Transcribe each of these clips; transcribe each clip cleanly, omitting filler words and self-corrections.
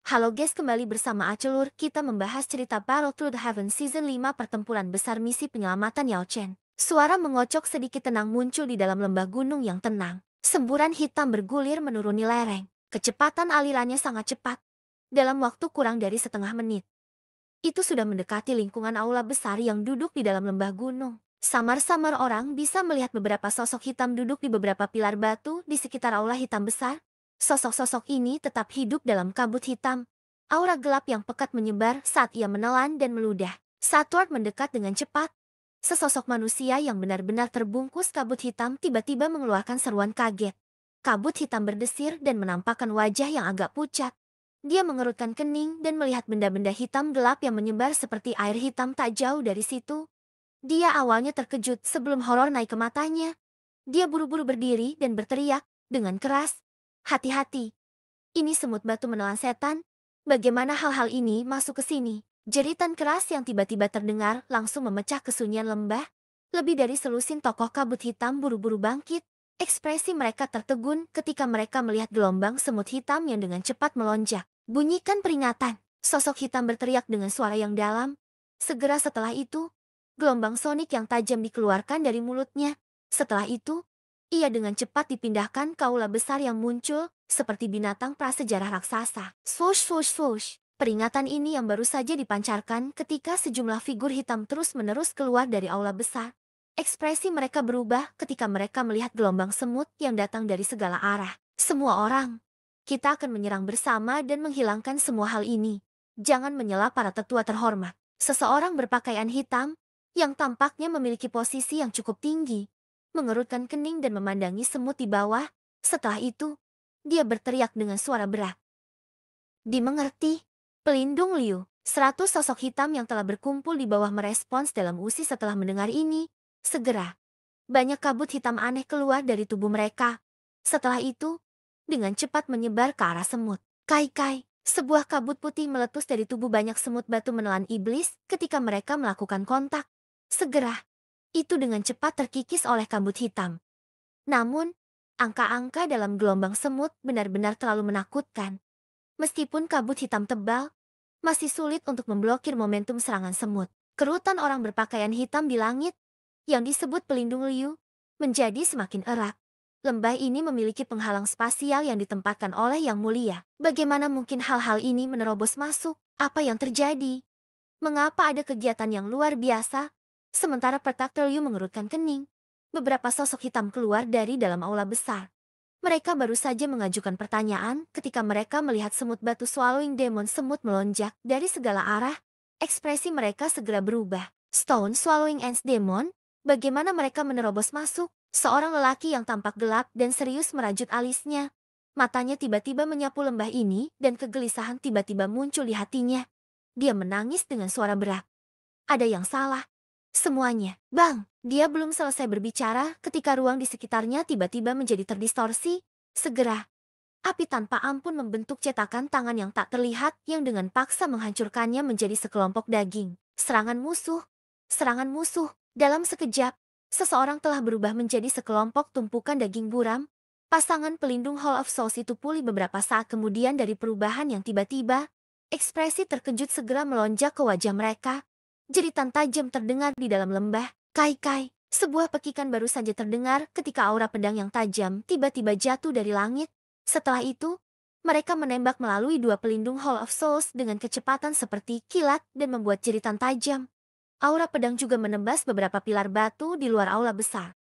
Halo guys, kembali bersama Acelur, kita membahas cerita Battle Through the Heaven Season 5 Pertempuran Besar Misi Penyelamatan Yao Chen. Suara mengocok sedikit tenang muncul di dalam lembah gunung yang tenang. Semburan hitam bergulir menuruni lereng. Kecepatan alirannya sangat cepat. Dalam waktu kurang dari setengah menit, itu sudah mendekati lingkungan aula besar yang duduk di dalam lembah gunung. Samar-samar orang bisa melihat beberapa sosok hitam duduk di beberapa pilar batu di sekitar aula hitam besar. Sosok-sosok ini tetap hidup dalam kabut hitam. Aura gelap yang pekat menyebar saat ia menelan dan meludah. Saat Ward mendekat dengan cepat, sesosok manusia yang benar-benar terbungkus kabut hitam tiba-tiba mengeluarkan seruan kaget. Kabut hitam berdesir dan menampakkan wajah yang agak pucat. Dia mengerutkan kening dan melihat benda-benda hitam gelap yang menyebar seperti air hitam tak jauh dari situ. Dia awalnya terkejut sebelum horor naik ke matanya. Dia buru-buru berdiri dan berteriak dengan keras, "Hati-hati, ini semut batu menelan setan. Bagaimana hal-hal ini masuk ke sini?" Jeritan keras yang tiba-tiba terdengar langsung memecah kesunyian lembah. Lebih dari selusin tokoh kabut hitam buru-buru bangkit. Ekspresi mereka tertegun ketika mereka melihat gelombang semut hitam yang dengan cepat melonjak. Bunyikan peringatan. Sosok hitam berteriak dengan suara yang dalam. Segera setelah itu, gelombang sonik yang tajam dikeluarkan dari mulutnya. Setelah itu, ia dengan cepat dipindahkan ke aula besar yang muncul seperti binatang prasejarah raksasa. Swoosh, swoosh, swoosh. Peringatan ini yang baru saja dipancarkan ketika sejumlah figur hitam terus-menerus keluar dari aula besar. Ekspresi mereka berubah ketika mereka melihat gelombang semut yang datang dari segala arah. Semua orang, kita akan menyerang bersama dan menghilangkan semua hal ini. Jangan menyela para tetua terhormat. Seseorang berpakaian hitam, yang tampaknya memiliki posisi yang cukup tinggi, mengerutkan kening dan memandangi semut di bawah. Setelah itu, dia berteriak dengan suara berat. "Dimengerti, pelindung Liu." 100 sosok hitam yang telah berkumpul di bawah merespons dalam usi setelah mendengar ini. Segera, banyak kabut hitam aneh keluar dari tubuh mereka. Setelah itu, dengan cepat menyebar ke arah semut. Kai-kai, sebuah kabut putih meletus dari tubuh banyak semut batu menelan iblis ketika mereka melakukan kontak. Segera, itu dengan cepat terkikis oleh kabut hitam. Namun, angka-angka dalam gelombang semut benar-benar terlalu menakutkan. Meskipun kabut hitam tebal, masih sulit untuk memblokir momentum serangan semut. Kerutan orang berpakaian hitam di langit, yang disebut pelindung Liu, menjadi semakin erat. Lembah ini memiliki penghalang spasial yang ditempatkan oleh Yang Mulia. Bagaimana mungkin hal-hal ini menerobos masuk? Apa yang terjadi? Mengapa ada kegiatan yang luar biasa? Sementara Pertakter Liu mengerutkan kening, beberapa sosok hitam keluar dari dalam aula besar. Mereka baru saja mengajukan pertanyaan ketika mereka melihat semut batu swallowing demon semut melonjak dari segala arah. Ekspresi mereka segera berubah. Stone swallowing ants demon? Bagaimana mereka menerobos masuk? Seorang lelaki yang tampak gelap dan serius merajut alisnya. Matanya tiba-tiba menyapu lembah ini dan kegelisahan tiba-tiba muncul di hatinya. Dia menangis dengan suara berat. Ada yang salah. Semuanya. Bang, dia belum selesai berbicara ketika ruang di sekitarnya tiba-tiba menjadi terdistorsi. Segera, api tanpa ampun membentuk cetakan tangan yang tak terlihat yang dengan paksa menghancurkannya menjadi sekelompok daging. Serangan musuh. Serangan musuh. Dalam sekejap, seseorang telah berubah menjadi sekelompok tumpukan daging buram. Pasangan pelindung Hall of Souls itu pulih beberapa saat kemudian dari perubahan yang tiba-tiba. Ekspresi terkejut segera melonjak ke wajah mereka. Jeritan tajam terdengar di dalam lembah. Kai-kai, sebuah pekikan baru saja terdengar ketika aura pedang yang tajam tiba-tiba jatuh dari langit. Setelah itu, mereka menembak melalui dua pelindung Hall of Souls dengan kecepatan seperti kilat dan membuat jeritan tajam. Aura pedang juga menembas beberapa pilar batu di luar aula besar.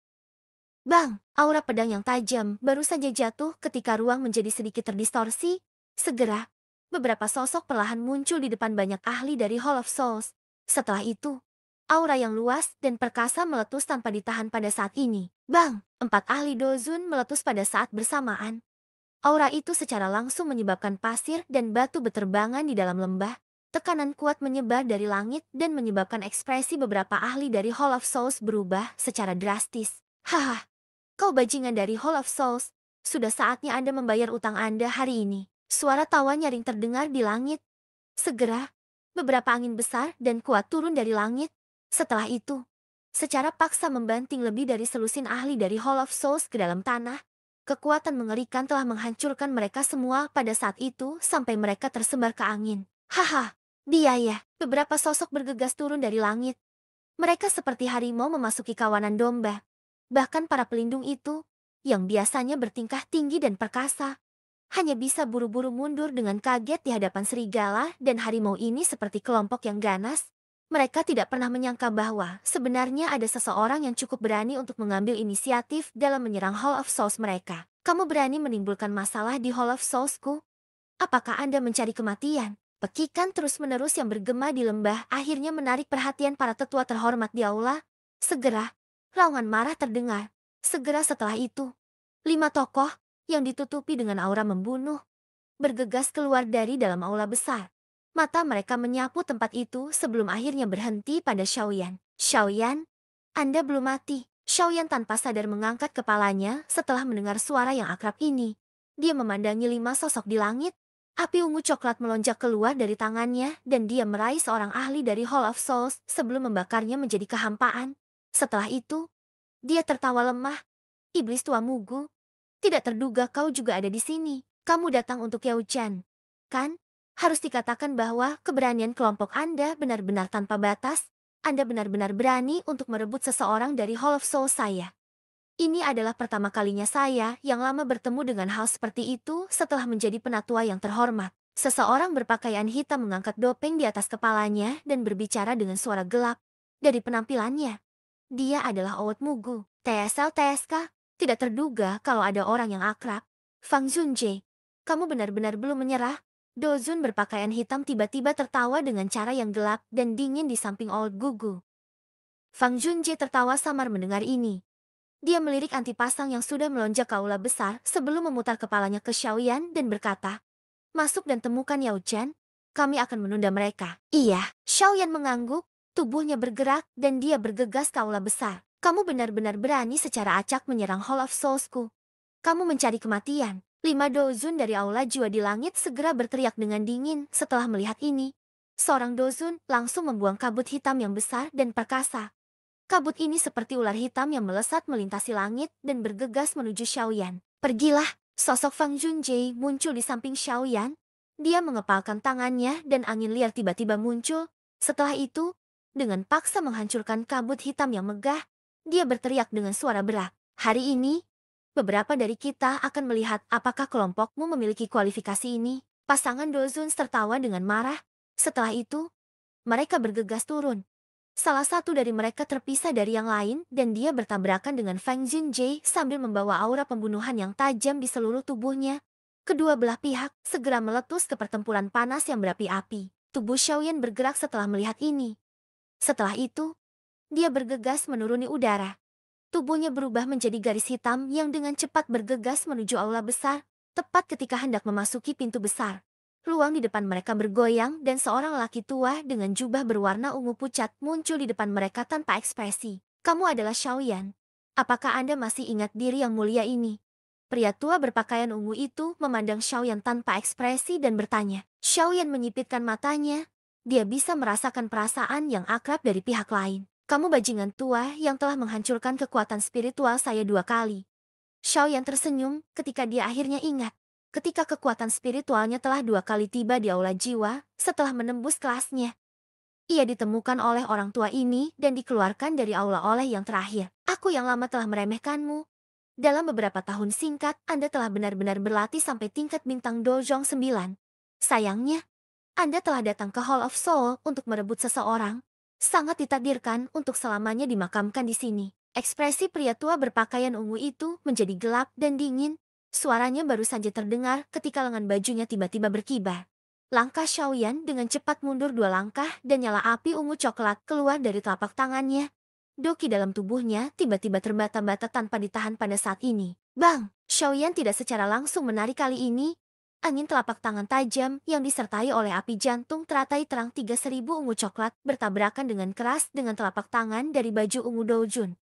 Bang, aura pedang yang tajam baru saja jatuh ketika ruang menjadi sedikit terdistorsi. Segera, beberapa sosok perlahan muncul di depan banyak ahli dari Hall of Souls. Setelah itu, aura yang luas dan perkasa meletus tanpa ditahan pada saat ini. Bang, 4 ahli Dozun meletus pada saat bersamaan. Aura itu secara langsung menyebabkan pasir dan batu beterbangan di dalam lembah. Tekanan kuat menyebar dari langit dan menyebabkan ekspresi beberapa ahli dari Hall of Souls berubah secara drastis. Haha, kau bajingan dari Hall of Souls. Sudah saatnya Anda membayar utang Anda hari ini. Suara tawa nyaring terdengar di langit. Segera, beberapa angin besar dan kuat turun dari langit. Setelah itu, secara paksa membanting lebih dari selusin ahli dari Hall of Souls ke dalam tanah. Kekuatan mengerikan telah menghancurkan mereka semua pada saat itu sampai mereka tersebar ke angin. Haha, dia ya. Beberapa sosok bergegas turun dari langit. Mereka seperti harimau memasuki kawanan domba. Bahkan para pelindung itu, yang biasanya bertingkah tinggi dan perkasa, hanya bisa buru-buru mundur dengan kaget di hadapan serigala dan harimau ini seperti kelompok yang ganas. Mereka tidak pernah menyangka bahwa sebenarnya ada seseorang yang cukup berani untuk mengambil inisiatif dalam menyerang Hall of Souls mereka. Kamu berani menimbulkan masalah di Hall of Soulsku? Apakah Anda mencari kematian? Pekikan terus-menerus yang bergema di lembah akhirnya menarik perhatian para tetua terhormat di aula. Segera, raungan marah terdengar. Segera setelah itu, 5 tokoh yang ditutupi dengan aura membunuh bergegas keluar dari dalam aula besar. Mata mereka menyapu tempat itu sebelum akhirnya berhenti pada Xiaoyan. Xiaoyan, Anda belum mati. Xiaoyan tanpa sadar mengangkat kepalanya setelah mendengar suara yang akrab ini. Dia memandangi 5 sosok di langit. Api ungu coklat melonjak keluar dari tangannya dan dia meraih seorang ahli dari Hall of Souls sebelum membakarnya menjadi kehampaan. Setelah itu, dia tertawa lemah. Iblis tua Mugu, tidak terduga kau juga ada di sini. Kamu datang untuk Yao Chan, kan? Harus dikatakan bahwa keberanian kelompok Anda benar-benar tanpa batas. Anda benar-benar berani untuk merebut seseorang dari Hall of Soul saya. Ini adalah pertama kalinya saya yang lama bertemu dengan hal seperti itu setelah menjadi penatua yang terhormat. Seseorang berpakaian hitam mengangkat dopeng di atas kepalanya dan berbicara dengan suara gelap. Dari penampilannya, dia adalah Owot Mugu. TSL TSK, tidak terduga kalau ada orang yang akrab. Fang Junjie, kamu benar-benar belum menyerah? Dozun berpakaian hitam tiba-tiba tertawa dengan cara yang gelap dan dingin di samping Old Gugu. Fang Junjie tertawa samar mendengar ini. Dia melirik antipasang yang sudah melonjak ke aula besar sebelum memutar kepalanya ke Xiaoyan dan berkata, "Masuk dan temukan Yao Chan. Kami akan menunda mereka." Iya, Xiaoyan mengangguk, tubuhnya bergerak dan dia bergegas ke aula besar. Kamu benar-benar berani secara acak menyerang Hall of Soulsku. Kamu mencari kematian. 5 dozun dari aula jiwa di langit segera berteriak dengan dingin setelah melihat ini. Seorang dozun langsung membuang kabut hitam yang besar dan perkasa. Kabut ini seperti ular hitam yang melesat melintasi langit dan bergegas menuju Xiaoyan. Pergilah, sosok Fang Junjie muncul di samping Xiaoyan. Dia mengepalkan tangannya dan angin liar tiba-tiba muncul. Setelah itu, dengan paksa menghancurkan kabut hitam yang megah, dia berteriak dengan suara berat. Hari ini, beberapa dari kita akan melihat apakah kelompokmu memiliki kualifikasi ini. Pasangan Dozun tertawa dengan marah. Setelah itu, mereka bergegas turun. Salah satu dari mereka terpisah dari yang lain dan dia bertabrakan dengan Fang Junjie sambil membawa aura pembunuhan yang tajam di seluruh tubuhnya. Kedua belah pihak segera meletus ke pertempuran panas yang berapi-api. Tubuh Xiaoyan bergerak setelah melihat ini. Setelah itu, dia bergegas menuruni udara. Tubuhnya berubah menjadi garis hitam yang dengan cepat bergegas menuju aula besar, tepat ketika hendak memasuki pintu besar. Ruang di depan mereka bergoyang dan seorang lelaki tua dengan jubah berwarna ungu pucat muncul di depan mereka tanpa ekspresi. Kamu adalah Xiaoyan. Apakah Anda masih ingat diri yang mulia ini? Pria tua berpakaian ungu itu memandang Xiaoyan tanpa ekspresi dan bertanya. Xiaoyan menyipitkan matanya. Dia bisa merasakan perasaan yang akrab dari pihak lain. Kamu bajingan tua yang telah menghancurkan kekuatan spiritual saya 2 kali. Xiaoyan tersenyum ketika dia akhirnya ingat. Ketika kekuatan spiritualnya telah 2 kali tiba di aula jiwa setelah menembus kelasnya. Ia ditemukan oleh orang tua ini dan dikeluarkan dari aula oleh yang terakhir. Aku yang lama telah meremehkanmu. Dalam beberapa tahun singkat, Anda telah benar-benar berlatih sampai tingkat bintang Dojong 9. Sayangnya, Anda telah datang ke Hall of Soul untuk merebut seseorang. Sangat ditakdirkan untuk selamanya dimakamkan di sini. Ekspresi pria tua berpakaian ungu itu menjadi gelap dan dingin. Suaranya baru saja terdengar ketika lengan bajunya tiba-tiba berkibar. Langkah Xiaoyan dengan cepat mundur 2 langkah dan nyala api ungu coklat keluar dari telapak tangannya. Doki dalam tubuhnya tiba-tiba terbata-bata tanpa ditahan pada saat ini. Bang! Xiaoyan tidak secara langsung menarik kali ini. Angin telapak tangan tajam yang disertai oleh api jantung teratai terang 3.000 ungu coklat bertabrakan dengan keras dengan telapak tangan dari baju ungu Dojun.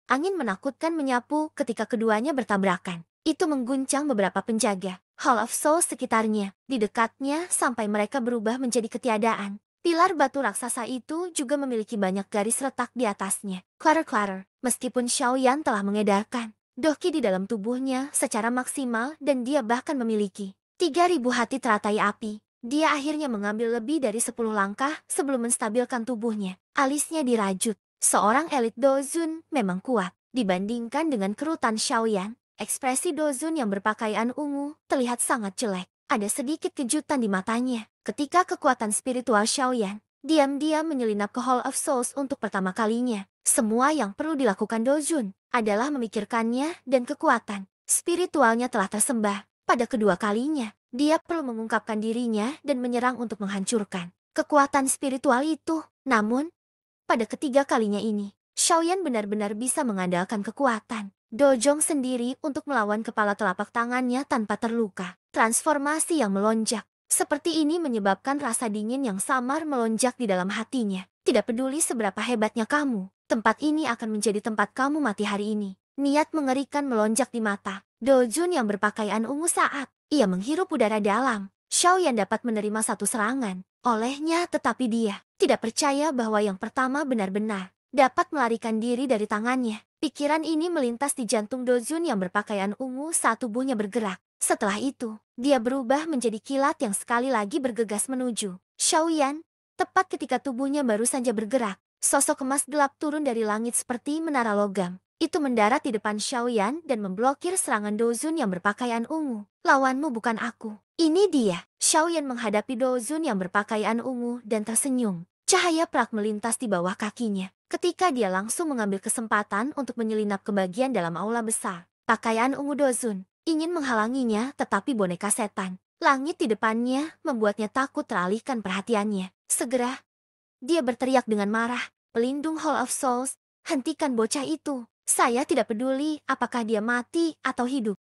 Angin menakutkan menyapu ketika keduanya bertabrakan. Itu mengguncang beberapa penjaga Hall of Soul sekitarnya. Di dekatnya sampai mereka berubah menjadi ketiadaan. Pilar batu raksasa itu juga memiliki banyak garis retak di atasnya. Clatter-clatter, meskipun Xiaoyan telah mengedarkan Doki di dalam tubuhnya secara maksimal dan dia bahkan memiliki 3.000 hati teratai api. Dia akhirnya mengambil lebih dari 10 langkah sebelum menstabilkan tubuhnya. Alisnya dirajut. Seorang elit Dozun memang kuat. Dibandingkan dengan kerutan Xiaoyan, ekspresi Dozun yang berpakaian ungu terlihat sangat jelek. Ada sedikit kejutan di matanya. Ketika kekuatan spiritual Xiaoyan diam-diam menyelinap ke Hall of Souls untuk pertama kalinya. Semua yang perlu dilakukan Dozun adalah memikirkannya dan kekuatan spiritualnya telah tersembah. Pada kedua kalinya, dia perlu mengungkapkan dirinya dan menyerang untuk menghancurkan kekuatan spiritual itu. Namun, pada ketiga kalinya ini, Xiaoyan benar-benar bisa mengandalkan kekuatan Dojong sendiri untuk melawan kepala telapak tangannya tanpa terluka. Transformasi yang melonjak. Seperti ini menyebabkan rasa dingin yang samar melonjak di dalam hatinya. Tidak peduli seberapa hebatnya kamu, tempat ini akan menjadi tempat kamu mati hari ini. Niat mengerikan melonjak di mata Dojun yang berpakaian ungu saat ia menghirup udara dalam. Xiaoyan dapat menerima satu serangan olehnya, tetapi dia tidak percaya bahwa yang pertama benar-benar dapat melarikan diri dari tangannya. Pikiran ini melintas di jantung Dojun yang berpakaian ungu saat tubuhnya bergerak. Setelah itu, dia berubah menjadi kilat yang sekali lagi bergegas menuju Xiaoyan. Tepat ketika tubuhnya baru saja bergerak, sosok emas gelap turun dari langit seperti menara logam. Itu mendarat di depan Xiaoyan dan memblokir serangan Dozun yang berpakaian ungu. Lawanmu bukan aku. Ini dia. Xiaoyan menghadapi Dozun yang berpakaian ungu dan tersenyum. Cahaya perak melintas di bawah kakinya. Ketika dia langsung mengambil kesempatan untuk menyelinap ke bagian dalam aula besar. Pakaian ungu Dozun ingin menghalanginya, tetapi boneka setan langit di depannya membuatnya takut teralihkan perhatiannya. Segera, dia berteriak dengan marah. Pelindung Hall of Souls, hentikan bocah itu. Saya tidak peduli apakah dia mati atau hidup.